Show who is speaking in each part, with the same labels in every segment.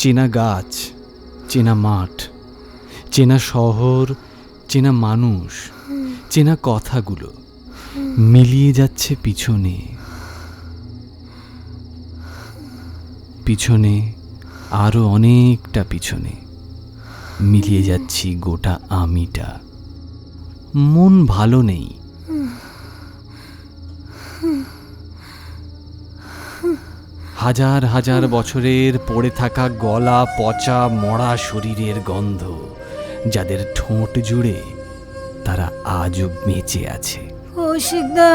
Speaker 1: চেনা গাছ, চেনা মাঠ, চেনা শহর, চেনা মানুষ, চেনা কথাগুলো মিলিয়ে যাচ্ছে পিছনে পিছনে, আরো অনেকটা পিছনে মিলিয়ে যাচ্ছি গোটা আমিটা। মন ভালো নেই। হাজার হাজার বছরের পড়ে থাকা গলা পচা মরা শরীরের গন্ধ, যাদের ঠোঁট জুড়ে তারা আজও বেঁচে আছে।
Speaker 2: কৌশিকদা,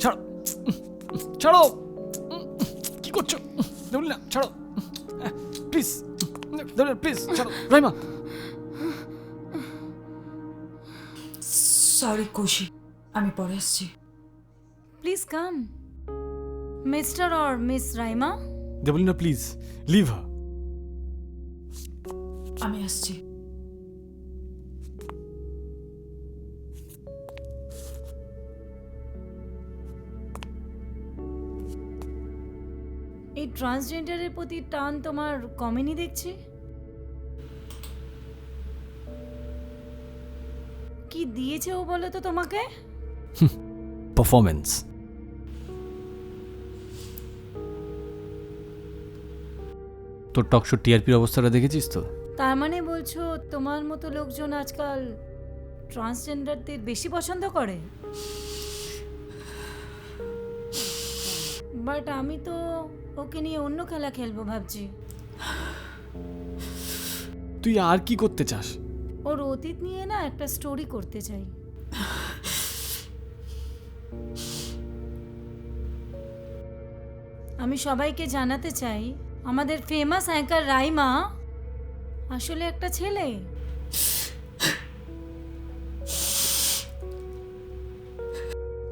Speaker 1: ছাড়ো, ছাড়ো, কি করছো? দেবলি না, ছাড়ো প্লিজ, প্লিজ ছাড়ো। রাইমা,
Speaker 3: সরি কৌশিক, আমি পরে আসছি।
Speaker 2: Please come mister or miss Raima.
Speaker 1: দেবলি না, প্লিজ লিভ হার।
Speaker 3: আমি আসছি।
Speaker 2: এই ট্রান্সজেন্ডারের প্রতি টান তোমার কমেনি দেখছি। কি দিয়েছে ও বলো তো তোমাকে?
Speaker 1: পারফরমেন্স। তোর টকশো টিআরপির অবস্থাটা দেখেছিস তো?
Speaker 2: তার মানে বলছো তোমার মতো লোকজন আজকাল ট্রান্সজেন্ডারদের বেশি পছন্দ করে? বাট আমি তো ওকে নিয়ে অন্য খেলা খেলবো ভাবছি।
Speaker 1: তুই আর কি করতে চাস?
Speaker 2: ওর অতীত নিয়ে না একটা স্টোরি করতে চাই। আমি সবাইকে জানাতে চাই আমাদের ফেমাস অ্যাঙ্কার রাইমা আসলে একটা ছেলে।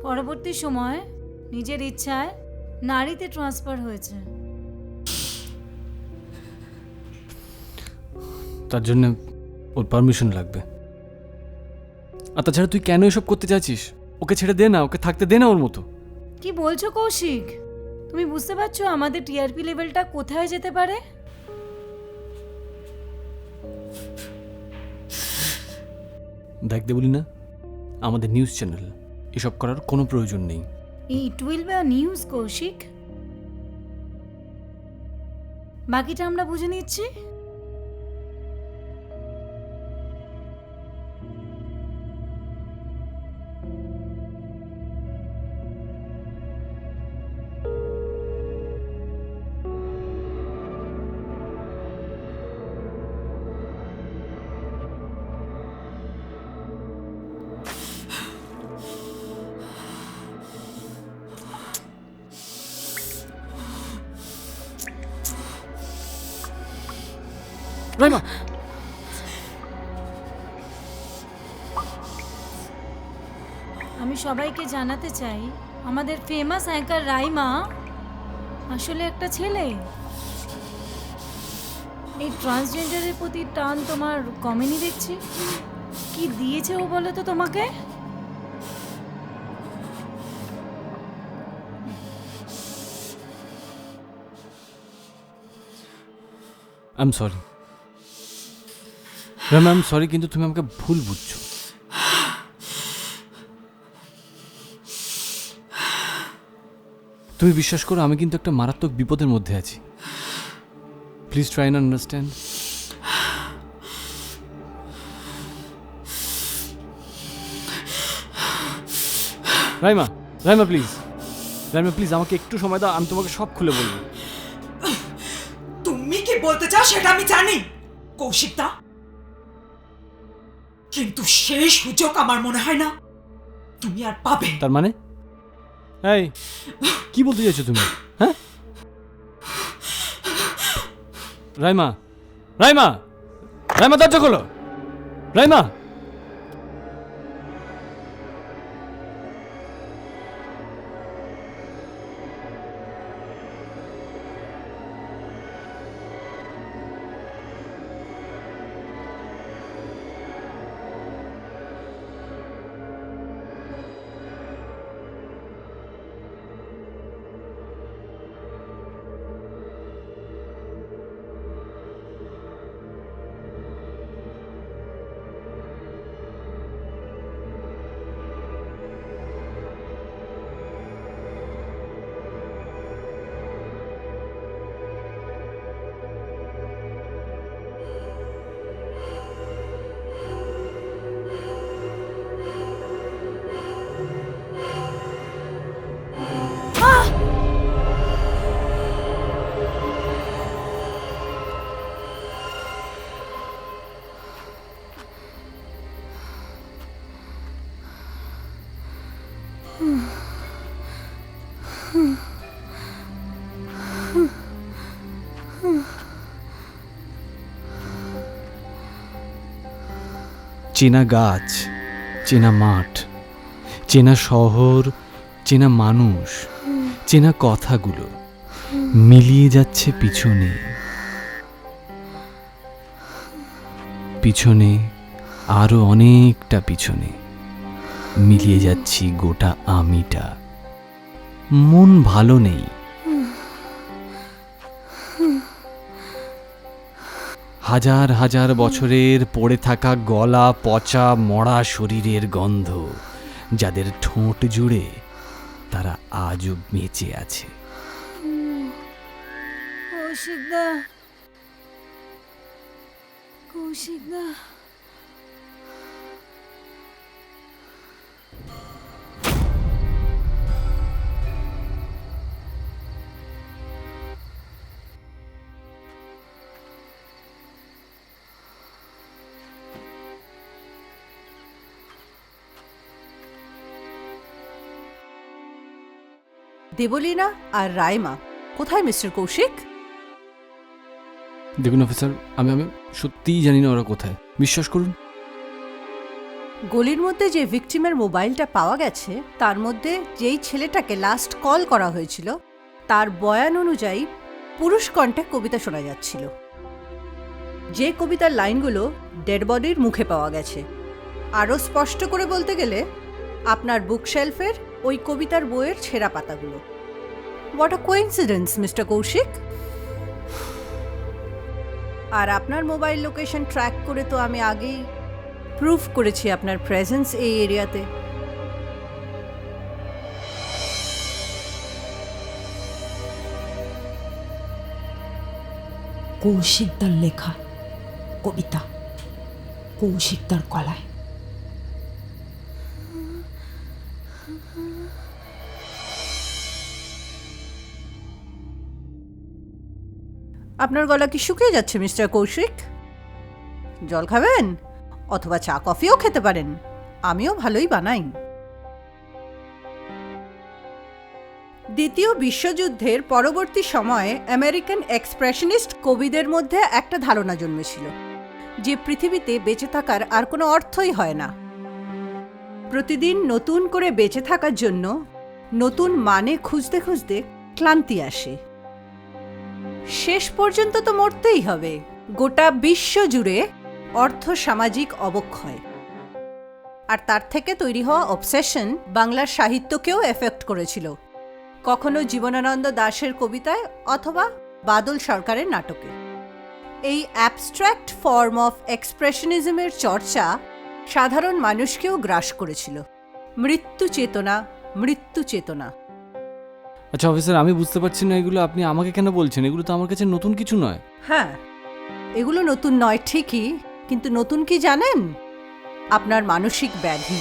Speaker 2: পরবর্তী সময় নিজের ইচ্ছায় নারীতে ট্রান্সফার হয়েছে।
Speaker 1: তার জন্য ওর পারমিশন লাগবে। আর তাছাড়া তুই কেন এসব করতে চাইছিস? ওকে ছেড়ে দে না, ওকে থাকতে দে না ওর মতো।
Speaker 2: কি বলছো কৌশিক? তুমি বুঝতে পারছো আমাদের টিআরপি লেভেলটা কোথায় যেতে পারে?
Speaker 1: দেখতে বলি না, আমাদের নিউজ চ্যানেল, এসব করার কোনো প্রয়োজন নেই।
Speaker 2: It will be a news Kaushik. বাকিটা আমরা বুঝে নিচ্ছি।
Speaker 1: রাইমা,
Speaker 2: সবাইকে জানাতে চাই আমাদের ফেমাস অ্যাঙ্কার রাইমা আসলে একটা ছেলে। এই ট্রান্সজেন্ডারের প্রতি টান তোমার কমেনি দেখছি। কি দিয়েছে ও বলো তো তোমাকে?
Speaker 1: I am sorry Raima, I am sorry, কিন্তু তুমি আমাকে ভুল বুঝছো। তুমি বিশ্বাস করো, আমি কিন্তু একটা মারাত্মক বিপদের মধ্যে আছি। Please try and understand. Raima, Raima please, Raima please আমাকে একটু সময় দাও, আমি তোমাকে সব খুলে বলবো।
Speaker 3: তুমি কি বলতে চাও সেটা আমি জানি কৌশিক দা, কিন্তু সেই সুযোগ আমার মনে হয় না তুমি আর পাবে।
Speaker 1: তার মানে এই কি বলতে চাইছো তুমি? হ্যাঁ রাইমা, রাইমা, রাইমা দরজা খোলো। রাইমা, চেনা গাছ, চেনা মাঠ, চেনা শহর, চেনা মানুষ, চেনা কথাগুলো মিলিয়ে যাচ্ছে পিছনে, পিছনে আরো অনেকটা পিছনে মিলিয়ে যাচ্ছি গোটা আমিটা। মন ভালো নেই, হাজার হাজার বছরের পড়ে থাকা গলা পচা মরা শরীরের গন্ধ, যাদের ঠোঁট জুড়ে তারা আজও বেঁচে আছে।
Speaker 2: কৌশিকদা, কৌশিকদা,
Speaker 4: দেবলীনা আর রাইমা কোথায় মিস্টার কৌশিক?
Speaker 1: দেখুন অফিসার, আমি সত্যিই জানি না ওরা কোথায়, বিশ্বাস করুন।
Speaker 4: গলির মধ্যে যে ভিকটিমের মোবাইলটা পাওয়া গেছে তার মধ্যে যেই ছেলেটাকে লাস্ট কল করা হয়েছিল তার বয়ান অনুযায়ী পুরুষ কণ্ঠে কবিতা শোনা যাচ্ছিল। যে কবিতার লাইনগুলো ডেড বডির মুখে পাওয়া গেছে। আরও স্পষ্ট করে বলতে গেলে আপনার বুকশেলফের ওই কবিতার বইয়ের ছেঁড়া পাতাগুলো। What a coincidence mister Kaushik. আর আপনার মোবাইল লোকেশন ট্র্যাক করে তো আমি আগেই প্রুফ করেছি আপনার প্রেজেন্স এই এরিয়াতে।
Speaker 3: কৌশিকদার লেখা কবিতা কৌশিকদার গলায়।
Speaker 4: আপনার গলা কি শুকিয়ে যাচ্ছে মিস্টার কৌশিক? জল খাবেন অথবা চা কফিও খেতে পারেন, আমিও ভালোই বানাই। দ্বিতীয় বিশ্বযুদ্ধের পরবর্তী সময়ে আমেরিকান এক্সপ্রেশনিস্ট কবিদের মধ্যে একটা ধারণা জন্মেছিল যে পৃথিবীতে বেঁচে থাকার আর কোনো অর্থই হয় না। প্রতিদিন নতুন করে বেঁচে থাকার জন্য নতুন মানে খুঁজতে খুঁজতে ক্লান্তি আসে। শেষ পর্যন্ত তো মরতেই হবে। গোটা বিশ্ব জুড়ে অর্থ সামাজিক অবক্ষয় আর তার থেকে তৈরি হওয়া অবসেশন বাংলার সাহিত্যকেও এফেক্ট করেছিল, কখনো জীবনানন্দ দাশের কবিতায় অথবা বাদল সরকারের নাটকে। এই অ্যাবস্ট্র্যাক্ট ফর্ম অফ এক্সপ্রেশনিজমের চর্চা সাধারণ মানুষকেও গ্রাস করেছিল। মৃত্যু চেতনা, মৃত্যু চেতনা।
Speaker 1: আচ্ছা অফিসার, আমি বুঝতে পারছি না এগুলো আপনি আমাকে কেন বলছেন? এগুলো তো আমার কাছে নতুন কিছু নয়।
Speaker 4: হ্যাঁ, এগুলো নতুন নয় ঠিকই, কিন্তু নতুন কি জানেন? আপনার মানসিক ব্যাধি।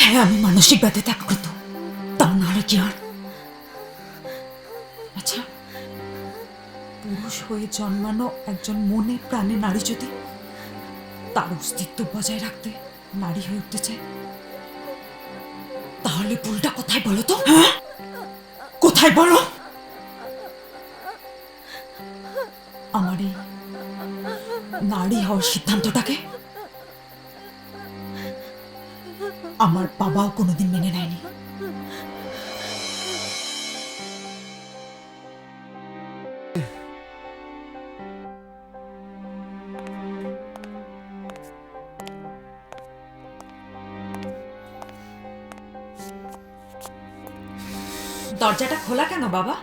Speaker 3: হ্যাঁ, আমি মানসিক ব্যাধিতে আক্রান্ত, তা নাহলে কি আর? আচ্ছা, পুরুষ হয়ে জন্মানো একজন মনে প্রাণে নারী যদি তার অস্তিত্ব বজায় রাখতে নারী হয়ে উঠতে চায়, তাহলে ভুলটা কোথায় বলো তো? হ্যাঁ, কোথায় বলো? আমার এই নারী হওয়ার সিদ্ধান্তটাকে আমার বাবাও কোনোদিন মেনে নেয়নি। দরজাটা খোলা কেন বাবা?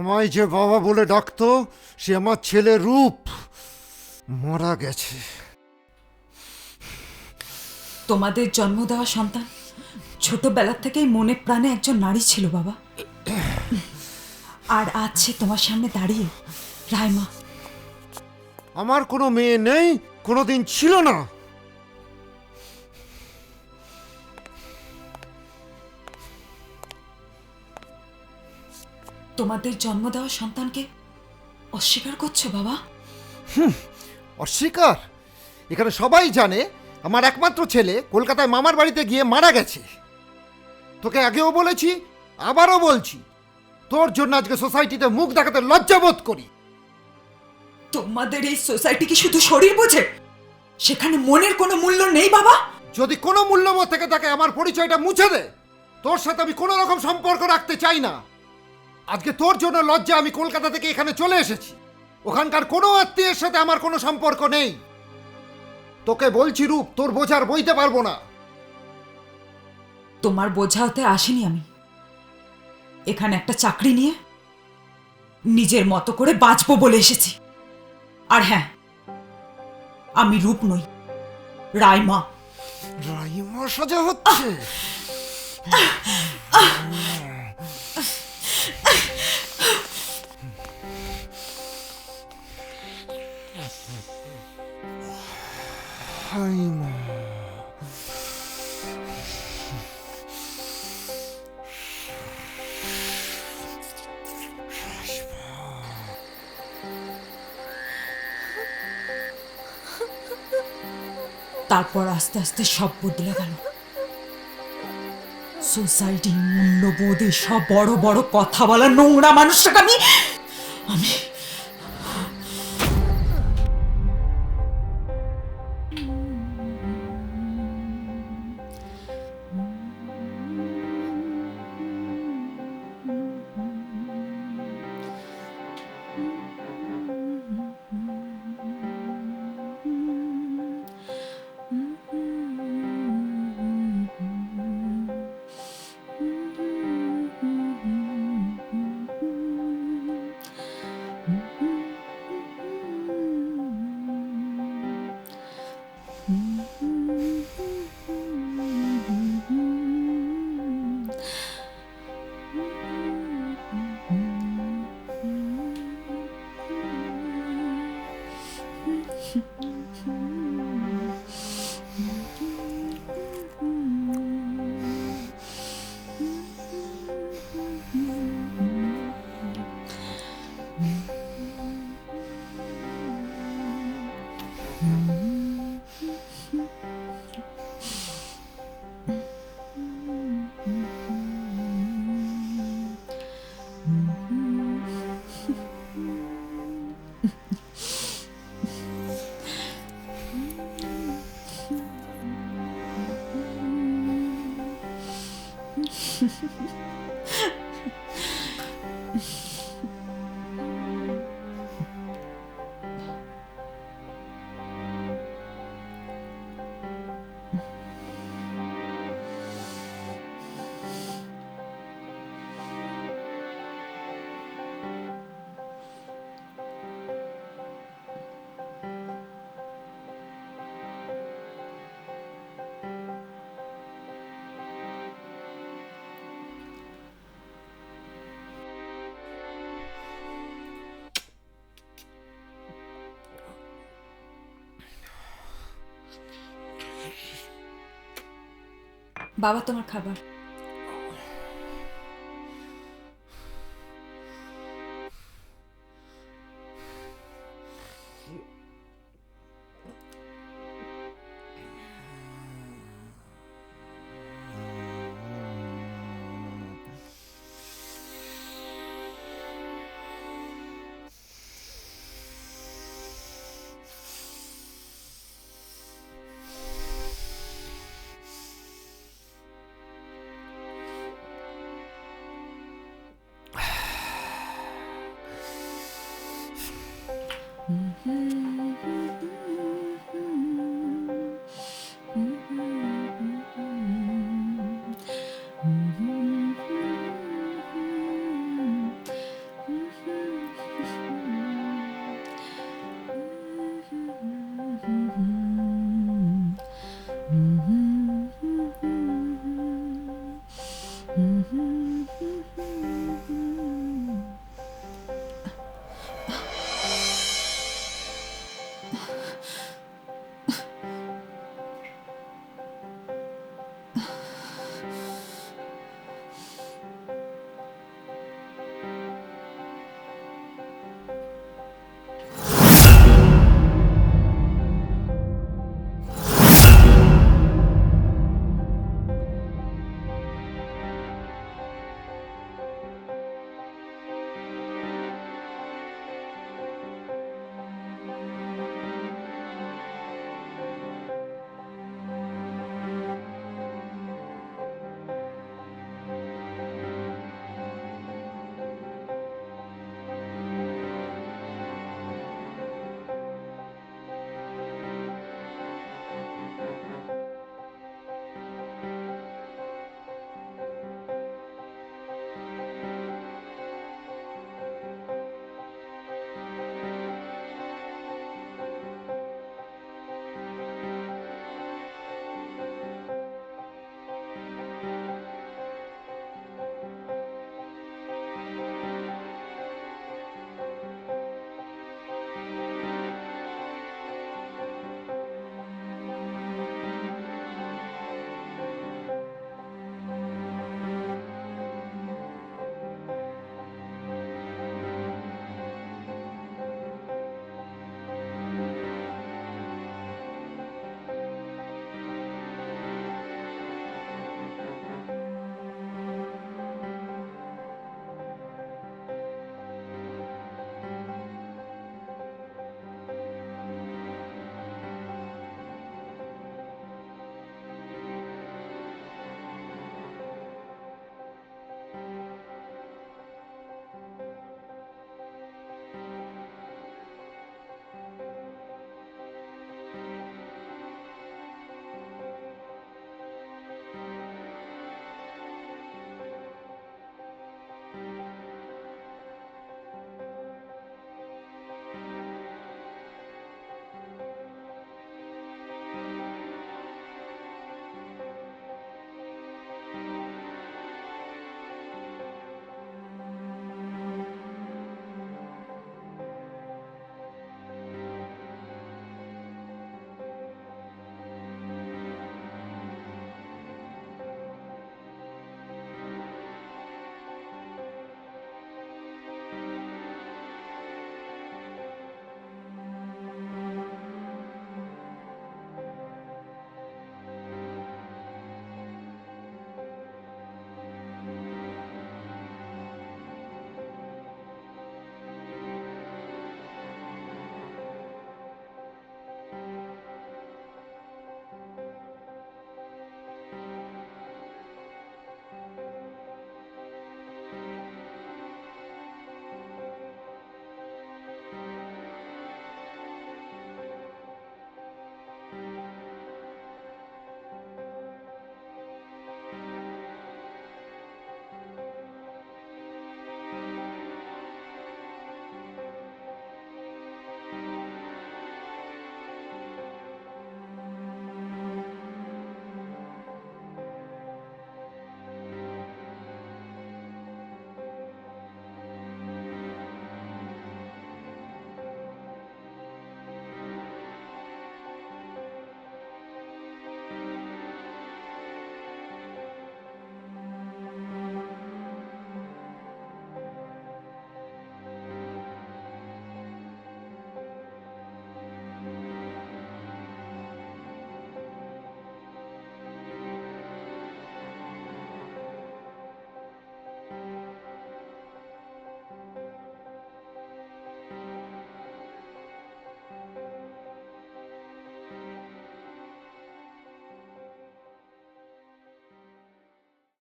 Speaker 5: আমায় যে বাবা বলে ডাকতো সে আমার ছেলে রূপ মারা গেছে।
Speaker 3: তোমাদের জন্ম দেওয়া সন্তান ছোটবেলা থেকেই মনে প্রাণে একজন নারী ছিল বাবা, আর আজ সে তোমার সামনে দাঁড়িয়ে রাইমা।
Speaker 5: আমার কোনো মেয়ে নেই, কোনোদিন ছিল না।
Speaker 3: তোমাদের জন্ম দেওয়া সন্তানকে অস্বীকার করছো বাবা?
Speaker 5: অস্বীকার? এখানে সবাই জানে আমার একমাত্র ছেলে কলকাতায় মামার বাড়িতে গিয়ে মারা গেছে। তোকে আগেও বলেছি, আবারও বলছি, তোর জন্য আজকে সোসাইটিতে মুখ দেখাতে লজ্জা বোধ করি।
Speaker 3: তোমাদের এই সোসাইটি কি শুধু শরীর বোঝে? সেখানে মনের কোনো মূল্য নেই বাবা?
Speaker 5: যদি কোনো মূল্যবোধ থেকে থাকে আমার পরিচয়টা মুছে দে। তোর সাথে আমি কোনো রকম সম্পর্ক রাখতে চাই না। আজকে তোর জন্য লজ্জা আমি কলকাতা থেকে এখানে চলে এসেছি। ওখানকার কোনো আত্মীয়ের সাথে আমার কোনো সম্পর্ক নেই। তোকে বলছি রূপ, তোর বোঝার বইতে পারবো না।
Speaker 3: তোমার বোঝা হতে আসিনি আমি। এখানে একটা চাকরি নিয়ে নিজের মতো করে বাঁচবো বলে এসেছি। আর হ্যাঁ, আমি রূপ নই, রাইমা।
Speaker 5: রাইমা সাজা হচ্ছে। রাইমা।
Speaker 3: তারপর আস্তে আস্তে সব বদলে গেল। সোসাইটি, মূল্যবোধ, সব বড় বড় কথা বলা নোংরা মানুষটাকে আমি আমি বাবা, তোমার খাবার।